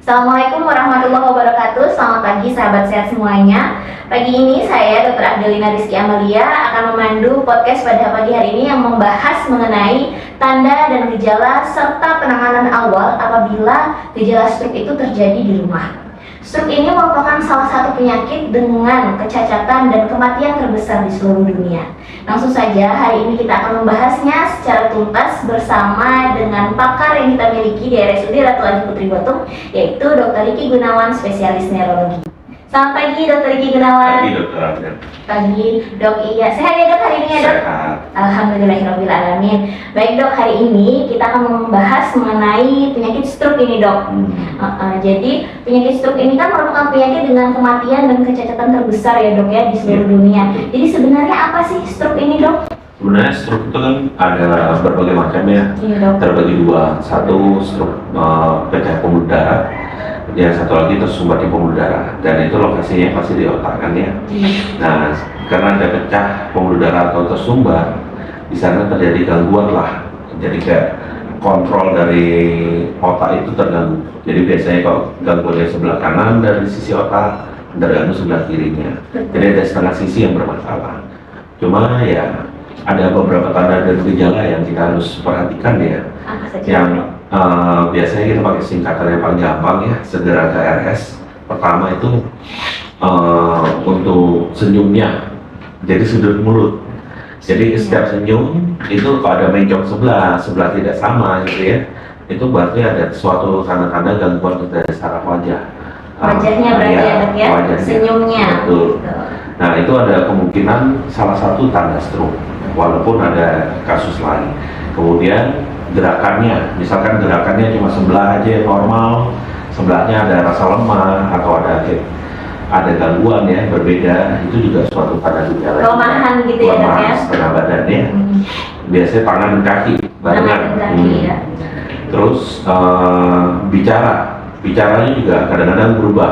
Assalamualaikum warahmatullahi wabarakatuh. Selamat pagi sahabat sehat semuanya. Pagi ini saya Dr. Adelina Rizky Amelia akan memandu podcast pada pagi hari ini yang membahas mengenai tanda dan gejala serta penanganan awal apabila gejala stroke itu terjadi di rumah. Stroke ini merupakan salah satu penyakit dengan kecacatan dan kematian terbesar di seluruh dunia. Langsung saja hari ini kita akan membahasnya secara tuntas bersama dengan pakar yang kita miliki di RSUD Ratu Adi Putri Botung, yaitu Dr. Riki Gunawan, spesialis neurologi. Selamat pagi Dr. Riki Gunawan. Pagi Dr. Adel. Pagi Dok, iya. Sehat ya Dok hari ini ya Dok? Sehat. Alhamdulillahirrahmanirrahim. Baik Dok, hari ini kita akan membahas mengenai penyakit stroke ini Dok. Jadi penyakit stroke ini kan merupakan penyakit dengan kematian dan kecacatan terbesar ya Dok ya di seluruh dunia. Jadi sebenarnya apa sih stroke ini Dok? Sebenarnya stroke itu kan ada berbagai macam ya. Iya Dok. Terbagi dua. Satu stroke pecah pembuluh darah. Yang satu lagi tersumbat di pembuluh darah, dan itu lokasinya pasti di otak kan ya. Nah, karena ada pecah pembuluh darah atau tersumbat, di sana terjadi gangguan lah. Jadi kayak kontrol dari otak itu terganggu. Jadi biasanya kalau gangguan dari sebelah kanan dari sisi otak, terganggu sebelah kirinya. Jadi ada setengah sisi yang bermasalah. Cuma ya ada beberapa tanda dan gejala yang kita harus perhatikan ya. Apa saja? Yang biasanya kita pakai singkatan yang paling gampang ya, segera ke RS. Pertama itu untuk senyumnya, jadi sudut mulut. Jadi setiap senyum itu kalau ada menjok sebelah tidak sama gitu ya, itu berarti ada suatu tanda-tanda gangguan dari saraf wajah. Wajahnya berarti ya Dok ya? Wajahnya. Senyumnya. Betul. Nah itu ada kemungkinan salah satu tanda stroke, walaupun ada kasus lain. Kemudian gerakannya, misalkan gerakannya cuma sebelah aja normal, sebelahnya ada rasa lemah atau ada gangguan ya berbeda, itu juga suatu tanda gejala. Kelemahan gitu ya Dok ya? Setengah badan ya. Biasanya tangan dan kaki barengan. Ya. Terus bicaranya juga kadang-kadang berubah,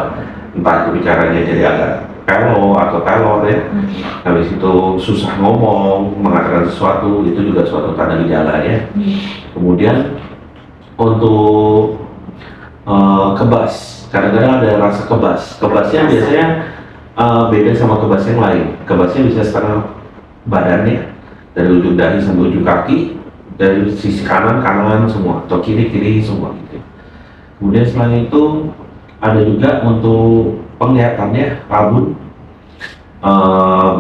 entah itu bicaranya jadi agak pelo atau pelor ya. Habis itu susah ngomong, mengatakan sesuatu, itu juga suatu tanda gejala ya. Kemudian untuk kebas, kadang-kadang ada rasa kebasnya biasanya beda sama kebas yang lain. Kebasnya bisa setengah badannya, dari ujung dahi sampai ujung kaki, dari sisi kanan semua, atau kiri semua gitu. Kemudian selain itu ada juga untuk penglihatannya, rabun,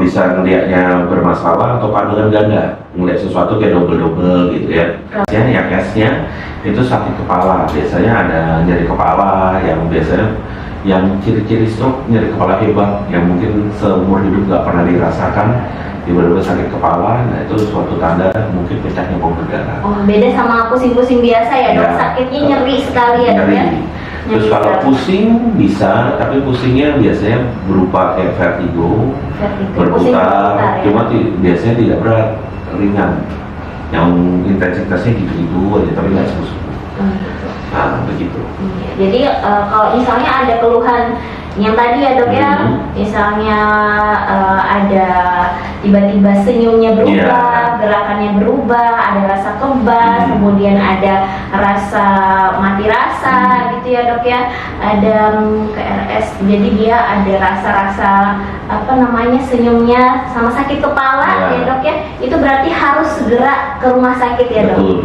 bisa ngelihatnya bermasalah atau pandangan ganda, ngelihat sesuatu kayak double gitu ya. Khasnya itu sakit kepala, biasanya ada nyeri kepala yang biasanya yang ciri-ciri stroke, nyeri kepala hebat yang mungkin seumur hidup nggak pernah dirasakan, tiba-tiba sakit kepala. Nah itu suatu tanda mungkin pecahnya pembuluh darah. Oh, beda sama pusing-pusing biasa ya Dok, sakitnya nyeri sekali ya Dok ya? Terus kalau pusing bisa, tapi pusingnya biasanya berupa kayak vertigo, berputar, cuma biasanya tidak berat, ringan, yang intensitasnya gitu-gitu aja, tapi nggak sembuh. Nah begitu. Jadi kalau misalnya ada keluhan yang tadi ya Dok ya, misalnya ada tiba-tiba senyumnya berubah, gerakannya berubah, ada rasa kebas, kemudian ada rasa mati rasa gitu ya Dok ya, ada KRS, jadi dia ada rasa-rasa senyumnya sama sakit kepala ya Dok ya, itu berarti harus segera ke rumah sakit ya Dok. Betul.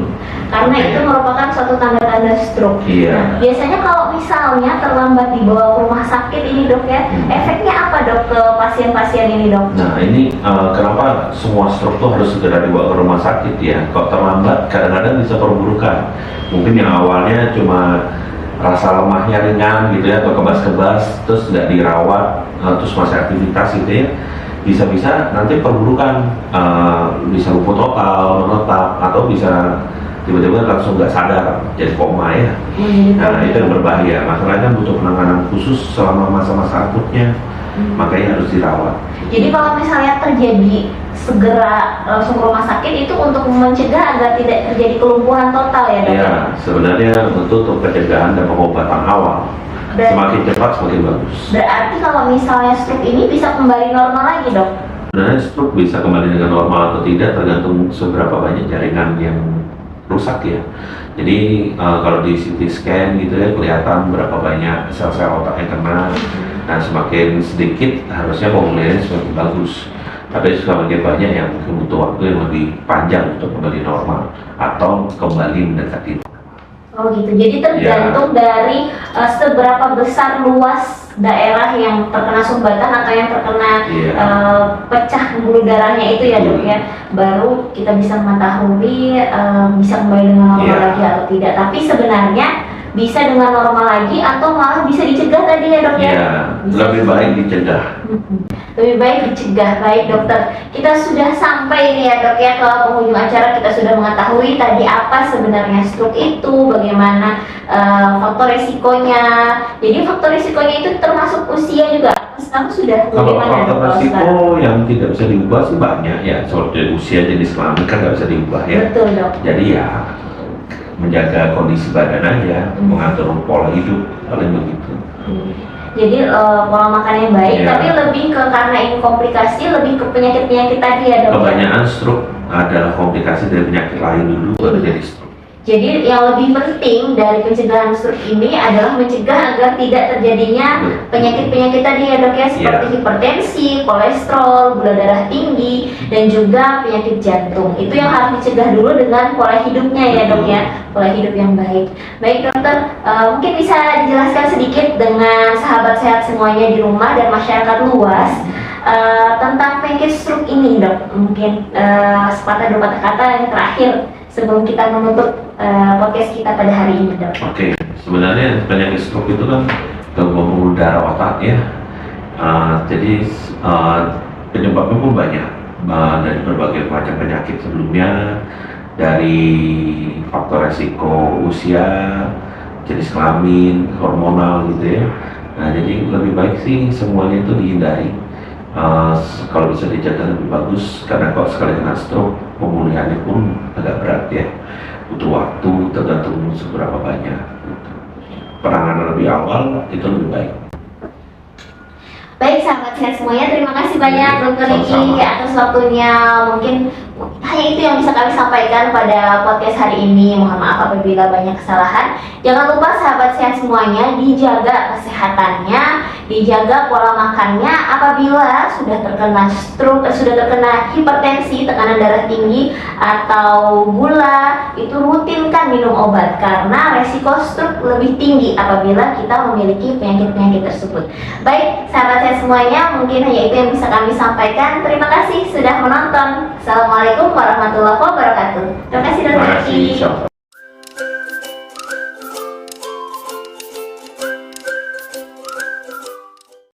Karena itu merupakan suatu tanda-tanda stroke. Nah, biasanya kalau misalnya terlambat dibawa ke rumah sakit ini Dok ya, efeknya apa Dok ke pasien-pasien ini Dok? Nah ini kenapa semua stroke itu harus segera dibawa ke rumah sakit ya? Kalau terlambat kadang-kadang bisa perburukan. Mungkin yang awalnya cuma rasa lemahnya ringan gitu ya, atau kebas-kebas, terus nggak dirawat, terus masih aktivitas gitu ya, bisa-bisa nanti perburukan, bisa lumpuh total, menetap, atau bisa tiba-tiba langsung nggak sadar, jadi koma ya. Nah itu yang berbahaya. Masalahnya butuh penanganan khusus selama masa-masa akutnya, makanya harus dirawat. Jadi kalau misalnya terjadi, segera langsung ke rumah sakit itu untuk mencegah agar tidak terjadi kelumpuhan total ya Dok? Ya, sebenarnya untuk pencegahan dan pengobatan awal. Semakin cepat semakin bagus. Berarti kalau misalnya stroke ini bisa kembali normal lagi Dok? Sebenarnya stroke bisa kembali dengan normal atau tidak tergantung seberapa banyak jaringan yang rusak ya. Jadi kalau di CT scan gitu ya kelihatan berapa banyak sel-sel otak yang kena. Nah semakin sedikit harusnya pemulihannya semakin bagus. Tapi semakin banyak yang mungkin butuh waktu yang lebih panjang untuk kembali normal atau kembali mendekati. Oh gitu, jadi tergantung dari seberapa besar luas daerah yang terkena sumbatan atau yang terkena pecah pembuluh darahnya itu ya dok ya, baru kita bisa mengetahui bisa kembali dengan normal lagi atau tidak. Tapi sebenarnya bisa dengan normal lagi atau malah bisa dicegah tadi ya dok ya? Iya, lebih baik dicegah. Lebih baik dicegah. Baik dokter, kita sudah sampai nih ya dok ya ke penghujung acara. Kita sudah mengetahui tadi apa sebenarnya stroke itu, bagaimana faktor resikonya. Jadi faktor resikonya itu termasuk usia juga. Sekarang sudah kalau faktor resiko yang tidak bisa diubah sih banyak ya, seperti usia, jenis kelamin kan nggak bisa diubah ya. Betul dok. Jadi ya menjaga kondisi badan aja, mengatur pola hidup, paling begitu. Jadi pola makan yang baik, tapi lebih ke karena ini komplikasi, lebih ke penyakit-penyakit tadi ya dok. Kebanyakan stroke adalah komplikasi dari penyakit lain dulu baru jadi stroke. Jadi yang lebih penting dari pencegahan stroke ini adalah mencegah agar tidak terjadinya penyakit-penyakit tadi ya dok ya, seperti hipertensi, kolesterol, gula darah tinggi, dan juga penyakit jantung. Itu yang harus dicegah dulu dengan pola hidupnya ya dok ya, pola hidup yang baik. Baik dokter, mungkin bisa dijelaskan sedikit dengan sahabat sehat semuanya di rumah dan masyarakat luas tentang penyakit stroke ini dok. Mungkin sepatah dua patah kata yang terakhir sebelum kita menutup podcast kita pada hari ini dok. Oke, sebenarnya penyakit stroke itu kan gangguan pembuluh darah otak ya. Jadi penyebabnya pun banyak, dari berbagai macam penyakit sebelumnya, dari faktor resiko usia, jenis kelamin, hormonal gitu ya. Nah jadi lebih baik sih semuanya itu dihindari. Kalau bisa dijaga lebih bagus, karena kalau sekali kena stroke pemulihannya pun agak berat ya, butuh waktu tergantung seberapa banyak. Penanganan lebih awal itu lebih baik. Baik sahabat sehat semuanya, terima kasih banyak Dr. Riki atas waktunya. Mungkin hanya itu yang bisa kami sampaikan pada podcast hari ini. Mohon maaf apabila banyak kesalahan. Jangan lupa sahabat sehat semuanya, dijaga kesehatannya, dijaga pola makannya. Apabila sudah terkena stroke, sudah terkena hipertensi, tekanan darah tinggi atau gula, itu rutinkan minum obat karena resiko stroke lebih tinggi apabila kita memiliki penyakit-penyakit tersebut. Baik sahabat sehat semuanya, mungkin hanya itu yang bisa kami sampaikan. Terima kasih sudah menonton. Assalamualaikum warahmatullahi wabarakatuh. Terima kasih Dr. Riki.